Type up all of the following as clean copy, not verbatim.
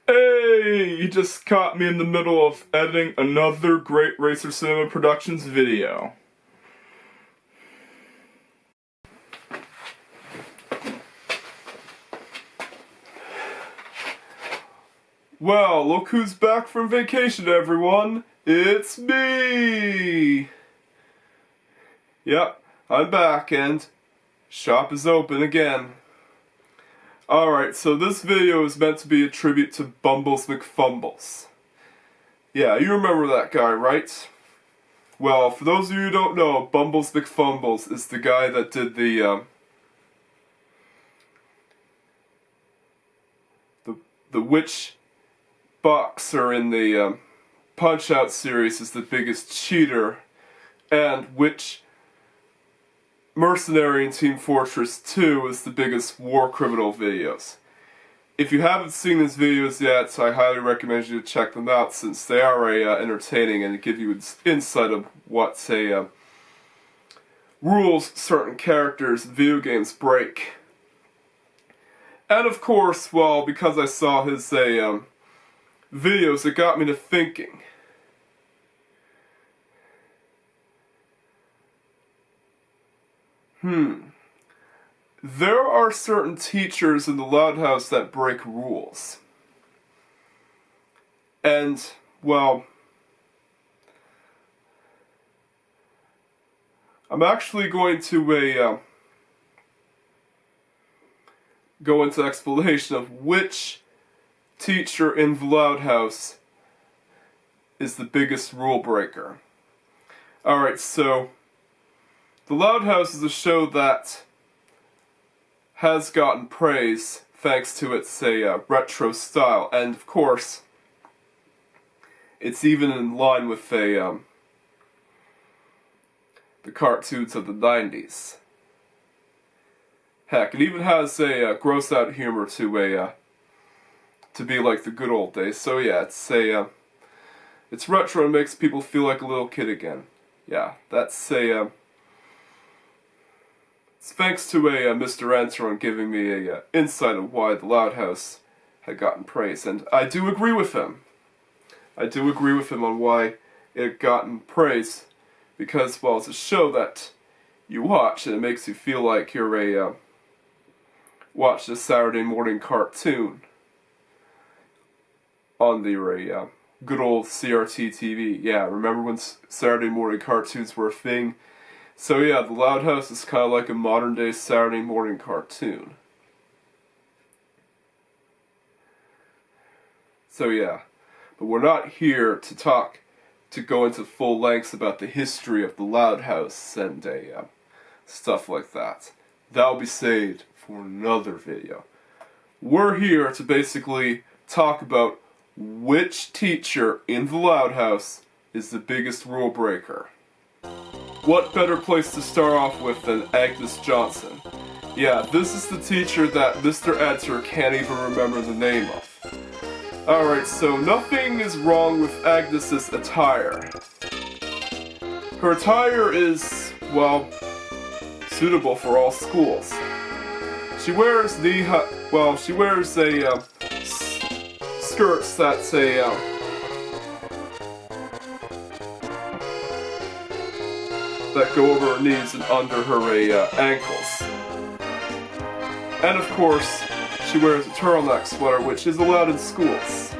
Hey, you just caught me in the middle of editing another Great Racer Cinema Productions video. Well, look who's back from vacation, everyone. It's me! Yep, I'm back and shop is open again. Alright, so this video is meant to be a tribute to Bumbles McFumbles. Yeah, you remember that guy, right? Well, for those of you who don't know, Bumbles McFumbles is the guy that did the which boxer in the Punch-Out series is the biggest cheater, and which mercenary in Team Fortress 2 is the biggest war criminal videos. If you haven't seen these videos yet, I highly recommend you to check them out since they are entertaining and give you insight of what, rules certain characters in video games break. And of course, well, because I saw his videos, it got me to thinking. There are certain teachers in the Loud House that break rules. And, well, I'm actually going to go into explanation of which teacher in the Loud House is the biggest rule breaker. Alright, so The Loud House is a show that has gotten praise thanks to its retro style, and of course, it's even in line with the cartoons of the 90s. Heck, it even has a gross out humor to be like the good old days. So yeah, it's retro and makes people feel like a little kid again. Yeah, that's it's thanks to Mr. Antaron giving me a insight of why the Loud House had gotten praise, and I do agree with him. I do agree with him on why it had gotten praise, because, well, it's a show that you watch and it makes you feel like you're watched a Saturday morning cartoon on the good old CRT TV. Yeah, remember when Saturday morning cartoons were a thing? So yeah, the Loud House is kind of like a modern day Saturday morning cartoon. So yeah, but we're not here to go into full lengths about the history of the Loud House and stuff like that. That'll be saved for another video. We're here to basically talk about which teacher in the Loud House is the biggest rule breaker. What better place to start off with than Agnes Johnson? Yeah, this is the teacher that Mr. Enter can't even remember the name of. Alright, so nothing is wrong with Agnes's attire. Her attire is, well, suitable for all schools. She wears she wears skirts that's that go over her knees and under her ankles. And of course, she wears a turtleneck sweater, which is allowed in schools.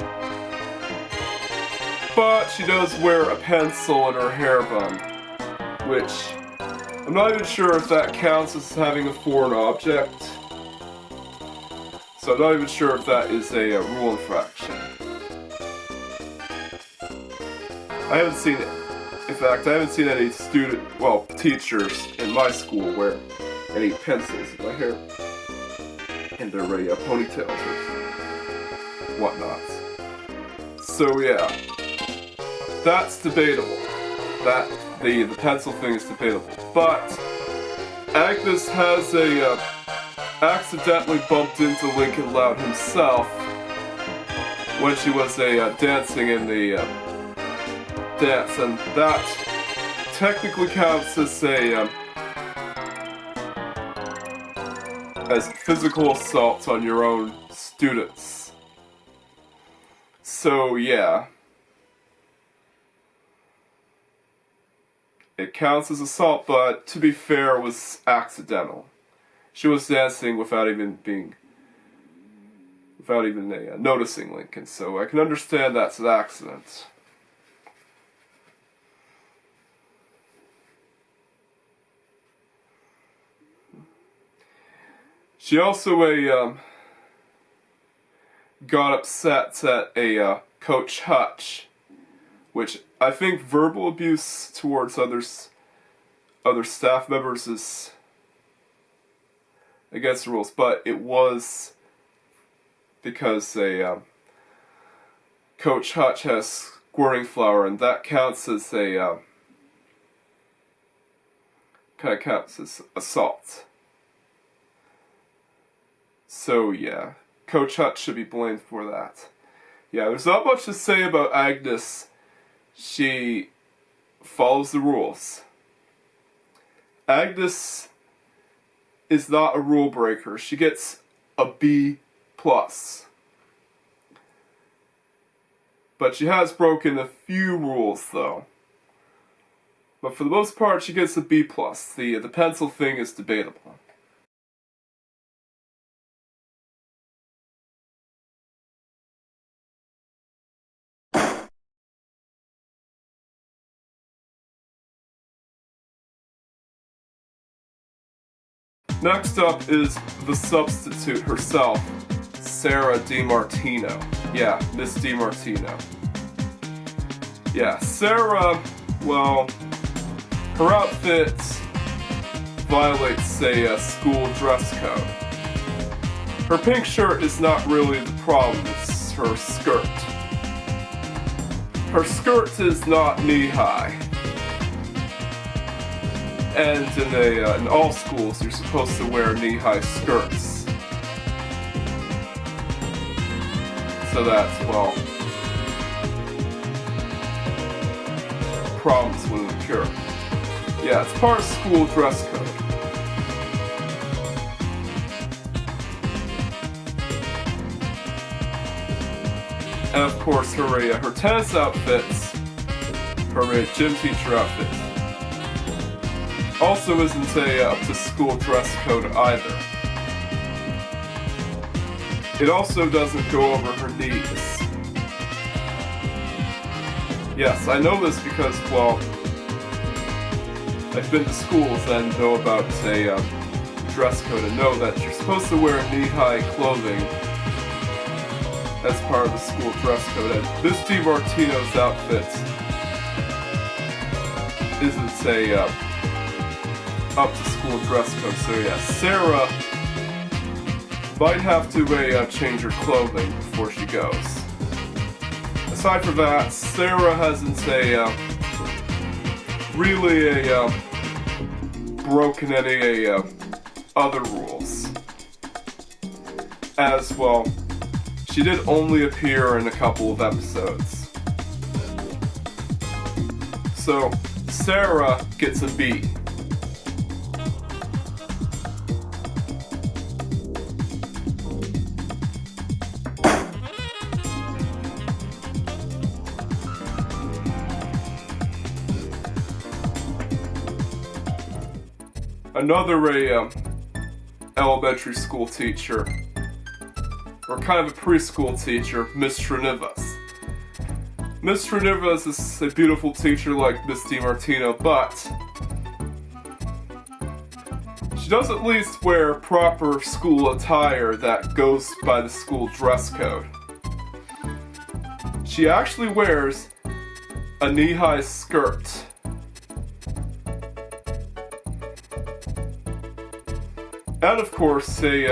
But she does wear a pencil in her hair bun, which I'm not even sure if that counts as having a foreign object. So I'm not even sure if that is a rule infraction. I haven't seen it. In fact, I haven't seen any teachers in my school wear any pencils in my hair, in their ponytails or whatnot. So yeah, that's debatable. That the pencil thing is debatable. But Agnes has accidentally bumped into Lincoln Loud himself when she was dancing in the dance, and that technically counts as physical assault on your own students. So yeah. It counts as assault, but to be fair, it was accidental. She was dancing without even noticing Lincoln, so I can understand that's an accident. She also got upset at Coach Hutch, which I think verbal abuse towards other staff members is against the rules, but it was because Coach Hutch has squirting flour, and that counts as kind of counts as assault. So yeah, Coach Hutch should be blamed for that. Yeah, there's not much to say about Agnes. She follows the rules. Agnes is not a rule breaker. She gets a B+. But she has broken a few rules, though. But for the most part, she gets a B+. The pencil thing is debatable. Next up is the substitute herself, Sarah Demartino. Yeah, Miss Demartino. Yeah, Sarah, well, her outfit violates a school dress code. Her pink shirt is not really the problem, it's her skirt. Her skirt is not knee-high. And in all schools, you're supposed to wear knee-high skirts. So that's, well, problems wouldn't occur. Yeah, it's part of school dress code. And of course, her tennis outfits, her gym teacher outfit, also isn't up to school dress code either. It also doesn't go over her knees. Yes, I know this because, well, I've been to schools and know about a dress code and know that you're supposed to wear knee-high clothing as part of the school dress code. And Miss Demartino's outfit isn't up to school dress code, so yeah, Sarah might have to change her clothing before she goes. Aside from that, Sarah hasn't really broken any other rules. As well, she did only appear in a couple of episodes. So, Sarah gets a B. Another elementary school teacher, or kind of a preschool teacher, Miss Trinivas. Miss Trinivas is a beautiful teacher like Miss Demartino, but she does at least wear proper school attire that goes by the school dress code. She actually wears a knee-high skirt. And of course, she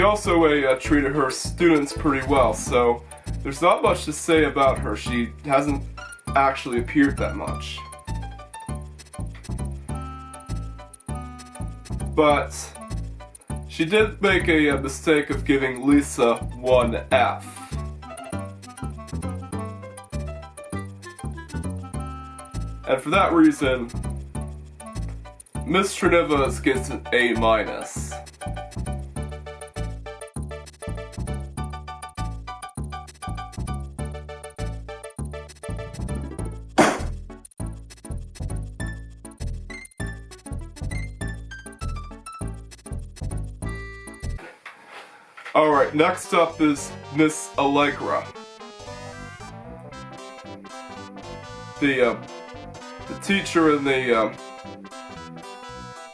also treated her students pretty well, so there's not much to say about her. She hasn't actually appeared that much. But she did make a mistake of giving Lisa 1 F. And for that reason, Miss Trinivas gets an A-. Alright, next up is Miss Allegra. The teacher in the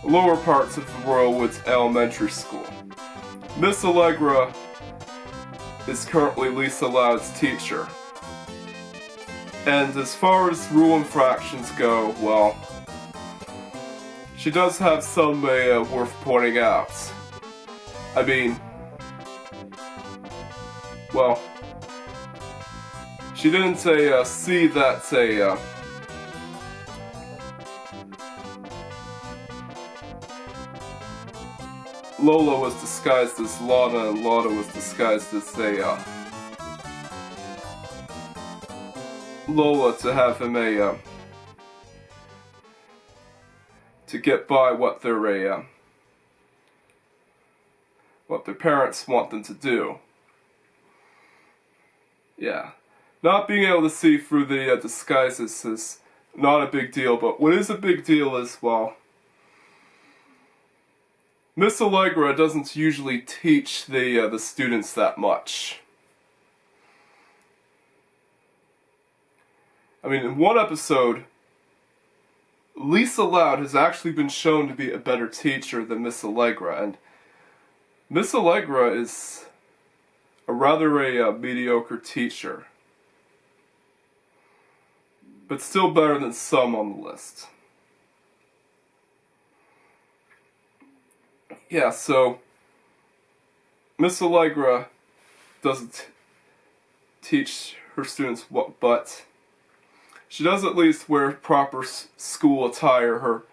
lower parts of the Royal Woods Elementary School. Miss Allegra is currently Lisa Loud's teacher. And as far as rule infractions go, well, she does have some worth pointing out. I mean, well, she didn't see that Lola was disguised as Lana and Lana was disguised as Lola to have him to get by what their parents want them to do. Yeah. Not being able to see through the disguises is not a big deal, but what is a big deal is, well, Miss Allegra doesn't usually teach the students that much. I mean, in one episode, Lisa Loud has actually been shown to be a better teacher than Miss Allegra, and Miss Allegra is a rather mediocre teacher, but still better than some on the list. Yeah, so Miss Allegra doesn't teach her students what, but she does at least wear proper school attire. Her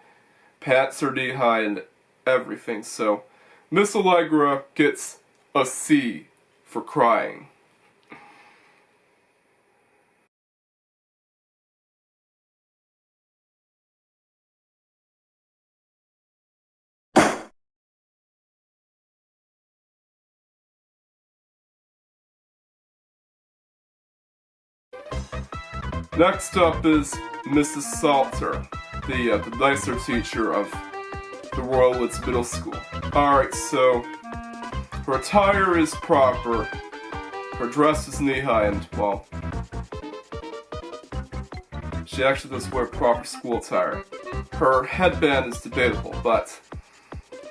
pants are knee-high and everything, so Miss Allegra gets a C for crying. Next up is Mrs. Salter, the nicer teacher of the Royal Woods Middle School. Alright, so her attire is proper, her dress is knee-high, and, well, she actually does wear proper school attire. Her headband is debatable, but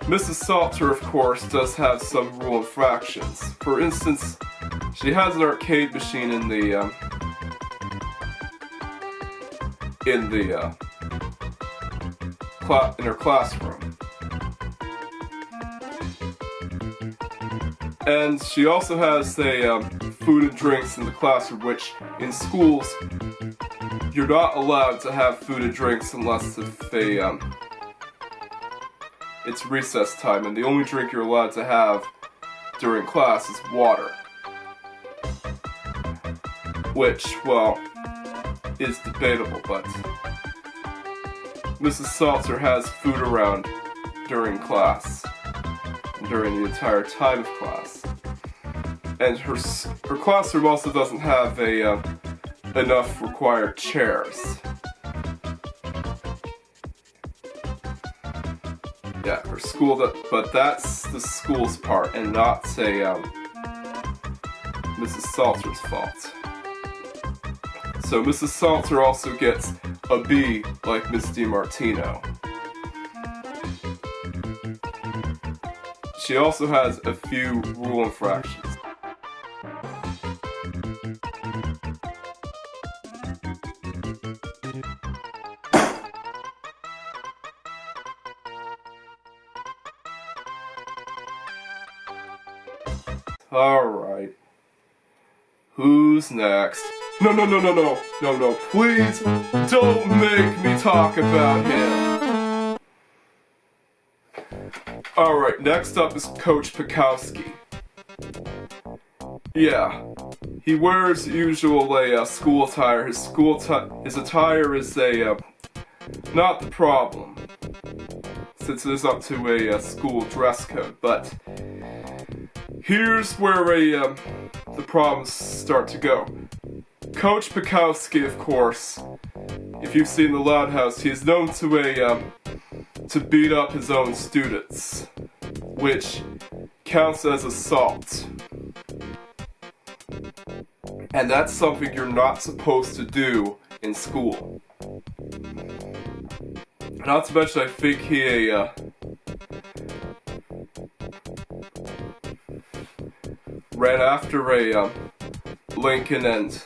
Mrs. Salter, of course, does have some rule infractions. For instance, she has an arcade machine in her classroom. And she also has food and drinks in the classroom, which in schools you're not allowed to have food and drinks unless it's recess time, and the only drink you're allowed to have during class is water. Which, well, is debatable, but Mrs. Salter has food around during class, during the entire time of class. And her classroom also doesn't have enough required chairs. Yeah, her school, but that's the school's part and not, Mrs. Salter's fault. So Mrs. Salter also gets a B like Miss Demartino. She also has a few rule infractions. Alright. Who's next? No, please don't make me talk about him. Alright, next up is Coach Pakowski. Yeah, he wears usual school attire. His attire is not the problem, since it is up to a school dress code, but here's where the problems start to go. Coach Pakowski, of course, if you've seen The Loud House, he is known to beat up his own students, which counts as assault. And that's something you're not supposed to do in school. Not to mention, I think he ran after Lincoln and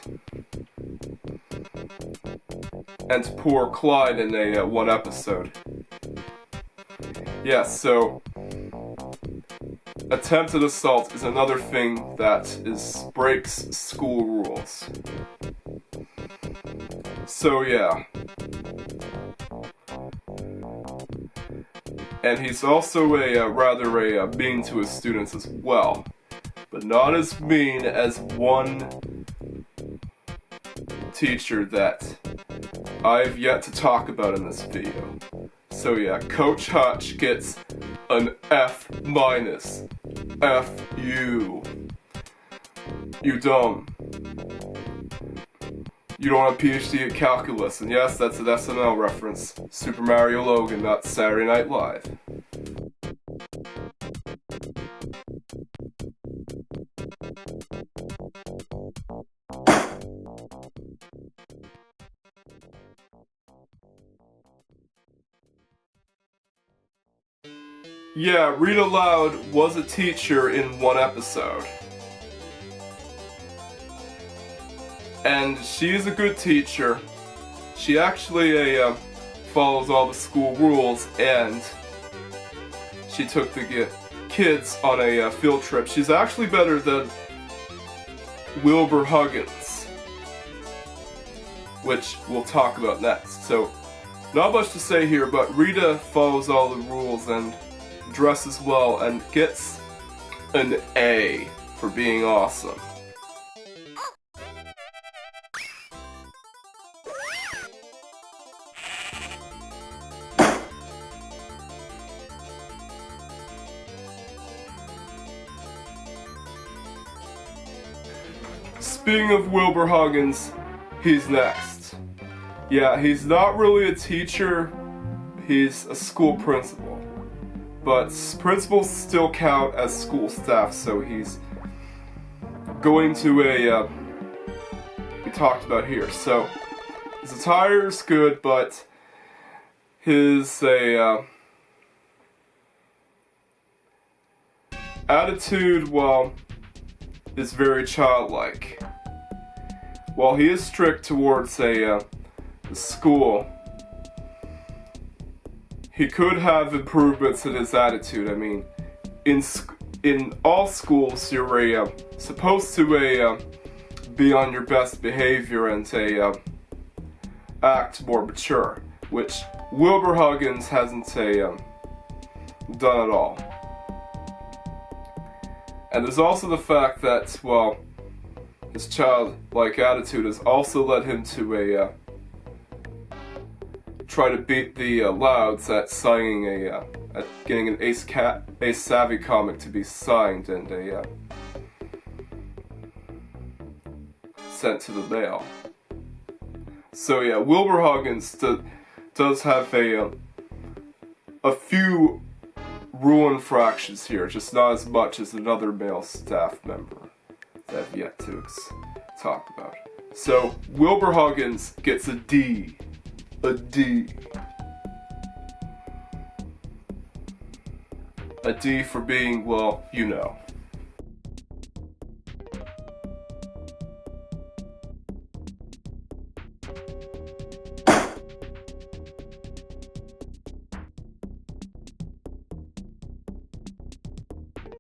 poor Clyde in one episode. Yeah, so attempted assault is another thing that breaks school rules. So yeah. And he's also rather mean to his students as well. But not as mean as one teacher that I've yet to talk about in this video. So yeah, Coach Hutch gets an F-. F you. You dumb. You don't have a PhD in calculus. And yes, that's an SNL reference. Super Mario Logan, not Saturday Night Live. Yeah, Rita Loud was a teacher in one episode. And she is a good teacher. She actually follows all the school rules, and she took the kids on a field trip. She's actually better than Wilbur Huggins, which we'll talk about next. So, not much to say here, but Rita follows all the rules and dresses well and gets an A for being awesome. Speaking of Wilbur Huggins, he's next. Yeah, he's not really a teacher, he's a school principal. But principals still count as school staff, so he's going to we talked about here. So, his attire is good, but his attitude, well, is very childlike. While he is strict towards the school, he could have improvements in his attitude. I mean, in all schools, you're supposed to be on your best behavior and act more mature, which Wilbur Huggins hasn't done at all. And there's also the fact that, well, his childlike attitude has also led him to try to beat the Louds at signing at getting an Ace Savvy comic to be signed and sent to the mail. So yeah, Wilbur Huggins does have a few rule infractions here, just not as much as another male staff member that I've yet to talk about. So Wilbur Huggins gets a D. A D. A D for being, well, you know.